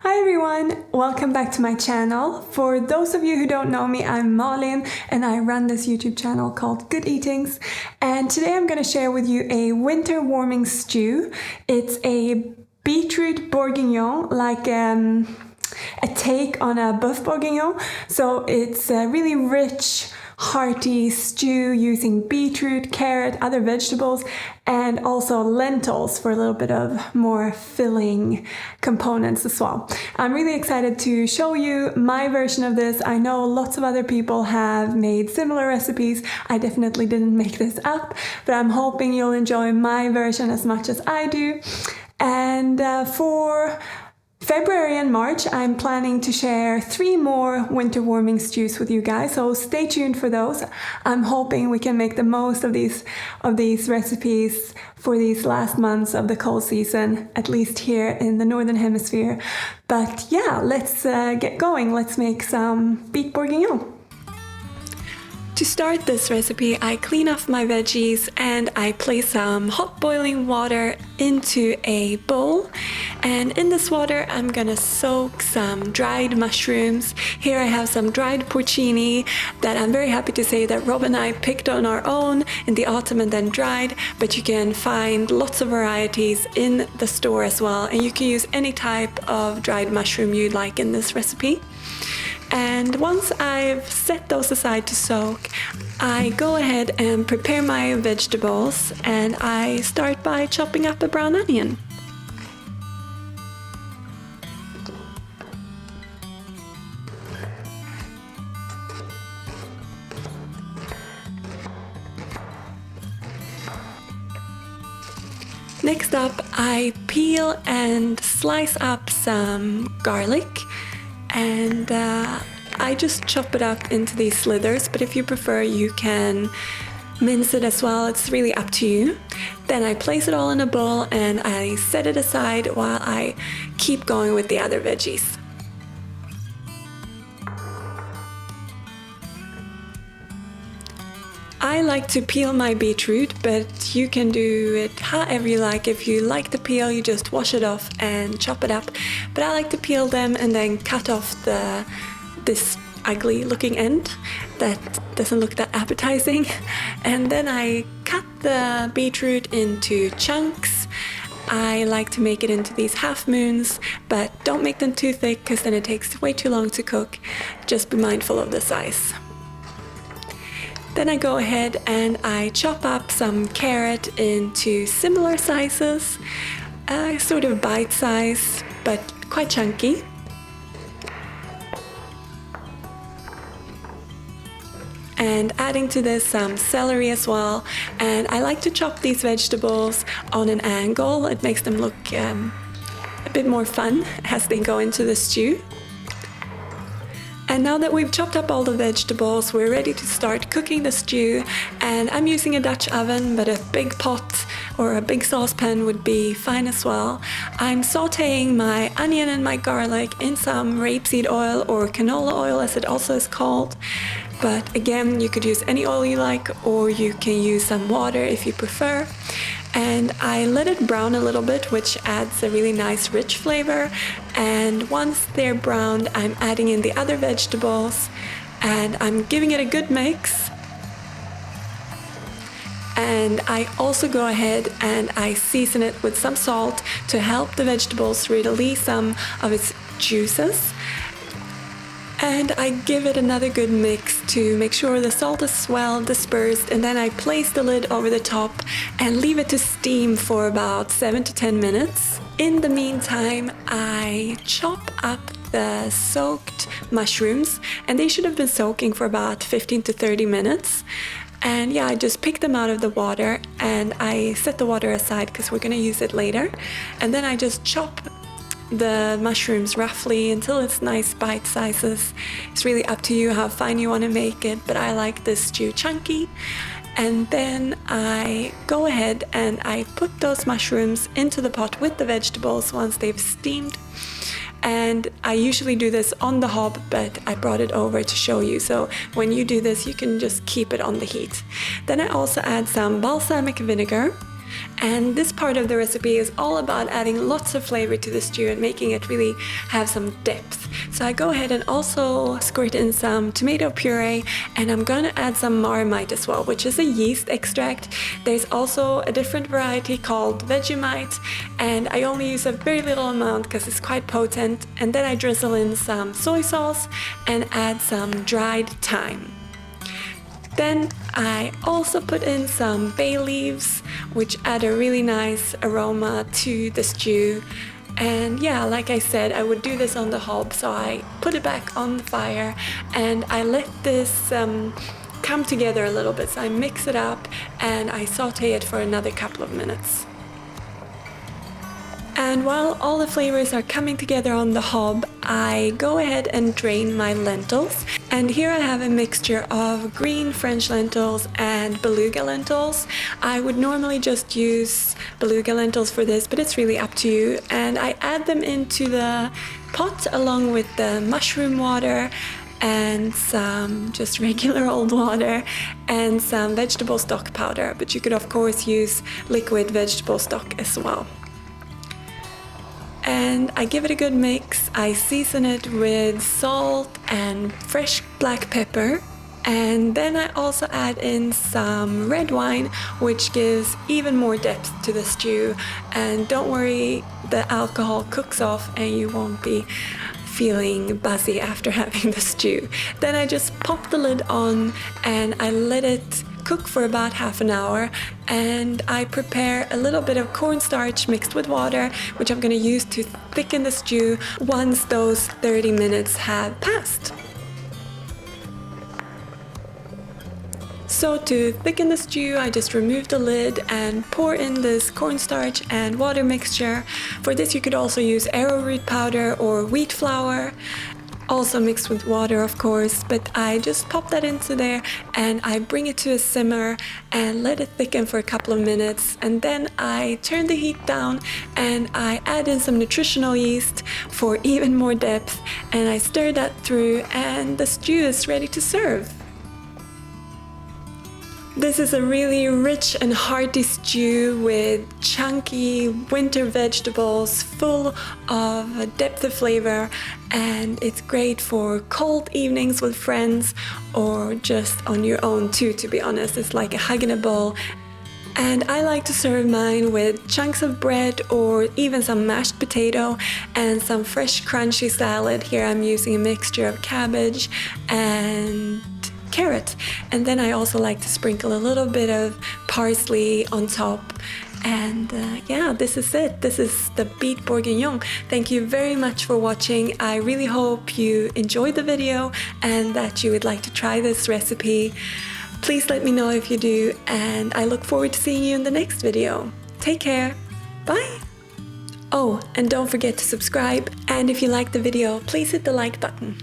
Hi everyone, welcome back to my channel. For those of you who don't know me, I'm Malin and I run this YouTube channel called Good Eatings. And today I'm going to share with you a winter warming stew. It's a beetroot bourguignon, like a take on a Boeuf Bourguignon. So it's a really rich, hearty stew using beetroot, carrot, other vegetables, and also lentils for a little bit of more filling components as well. I'm really excited to show you my version of this. I know lots of other people have made similar recipes. I definitely didn't make this up, but I'm hoping you'll enjoy my version as much as I do. And for February and March, I'm planning to share 3 more winter warming stews with you guys, so stay tuned for those. I'm hoping we can make the most of these recipes for these last months of the cold season, at least here in the Northern Hemisphere. But yeah, let's get going. Let's make some beet bourguignon. To start this recipe, I clean off my veggies and I place some hot boiling water into a bowl. And in this water, I'm gonna soak some dried mushrooms. Here I have some dried porcini that I'm very happy to say that Rob and I picked on our own in the autumn and then dried, but you can find lots of varieties in the store as well. And you can use any type of dried mushroom you like in this recipe. And once I've set those aside to soak, I go ahead and prepare my vegetables, and I start by chopping up a brown onion. Next up, I peel and slice up some garlic. And I just chop it up into these slithers, but if you prefer, you can mince it as well. It's really up to you. Then I place it all in a bowl and I set it aside while I keep going with the other veggies. I like to peel my beetroot, but you can do it however you like. If you like the peel, you just wash it off and chop it up. But I like to peel them and then cut off this ugly looking end that doesn't look that appetizing. And then I cut the beetroot into chunks. I like to make it into these half moons, but don't make them too thick because then it takes way too long to cook. Just be mindful of the size. Then I go ahead and I chop up some carrot into similar sizes, sort of bite size, but quite chunky. And adding to this some celery as well. And I like to chop these vegetables on an angle. It makes them look a bit more fun as they go into the stew. And now that we've chopped up all the vegetables, we're ready to start cooking the stew. And I'm using a Dutch oven, but a big pot or a big saucepan would be fine as well. I'm sauteing my onion and my garlic in some rapeseed oil, or canola oil as it also is called. But again, you could use any oil you like, or you can use some water if you prefer. And I let it brown a little bit, which adds a really nice rich flavor. And once they're browned, I'm adding in the other vegetables and I'm giving it a good mix. And I also go ahead and I season it with some salt to help the vegetables release some of its juices. And I give it another good mix to make sure the salt is well dispersed, and then I place the lid over the top and leave it to steam for about 7 to 10 minutes. In the meantime, I chop up the soaked mushrooms, and they should have been soaking for about 15 to 30 minutes. And yeah, I just pick them out of the water and I set the water aside because we're gonna use it later. And then I just chop the mushrooms roughly until it's nice bite sizes. It's really up to you how fine you want to make it, but I like this stew chunky. And then I go ahead and I put those mushrooms into the pot with the vegetables once they've steamed. And I usually do this on the hob, but I brought it over to show you. So when you do this, you can just keep it on the heat. Then I also add some balsamic vinegar. and this part of the recipe is all about adding lots of flavor to the stew and making it really have some depth. So I go ahead and also squirt in some tomato puree, and I'm gonna add some Marmite as well, which is a yeast extract. There's also a different variety called Vegemite, and I only use a very little amount because it's quite potent. And then I drizzle in some soy sauce and add some dried thyme. Then I also put in some bay leaves, which add a really nice aroma to the stew. And yeah, like I said, I would do this on the hob, so I put it back on the fire and I let this come together a little bit. So I mix it up and I saute it for another couple of minutes. And while all the flavors are coming together on the hob, I go ahead and drain my lentils. And here I have a mixture of green French lentils and beluga lentils. I would normally just use beluga lentils for this, but it's really up to you. And I add them into the pot along with the mushroom water and some just regular old water and some vegetable stock powder. But you could of course use liquid vegetable stock as well. And I give it a good mix. I season it with salt and fresh black pepper. And then I also add in some red wine, which gives even more depth to the stew. And don't worry, the alcohol cooks off and you won't be feeling buzzy after having the stew. Then I just pop the lid on and I let it cook for about half an hour, and I prepare a little bit of cornstarch mixed with water, which I'm going to use to thicken the stew once those 30 minutes have passed. So to thicken the stew, I just remove the lid and pour in this cornstarch and water mixture. For this you could also use arrowroot powder or wheat flour, also mixed with water of course, but I just pop that into there and I bring it to a simmer and let it thicken for a couple of minutes, and then I turn the heat down and I add in some nutritional yeast for even more depth, and I stir that through and the stew is ready to serve. This is a really rich and hearty stew with chunky winter vegetables full of a depth of flavor, and it's great for cold evenings with friends or just on your own too, to be honest. It's like a hug in a bowl. And I like to serve mine with chunks of bread or even some mashed potato and some fresh crunchy salad. Here I'm using a mixture of cabbage and carrot, and then I also like to sprinkle a little bit of parsley on top. And yeah, this is it. This is the Boeuf Bourguignon. Thank you very much for watching. I really hope you enjoyed the video and that you would like to try this recipe. Please let me know if you do, and I look forward to seeing you in the next video. Take care. Bye. Oh, and don't forget to subscribe, and if you liked the video, please hit the like button.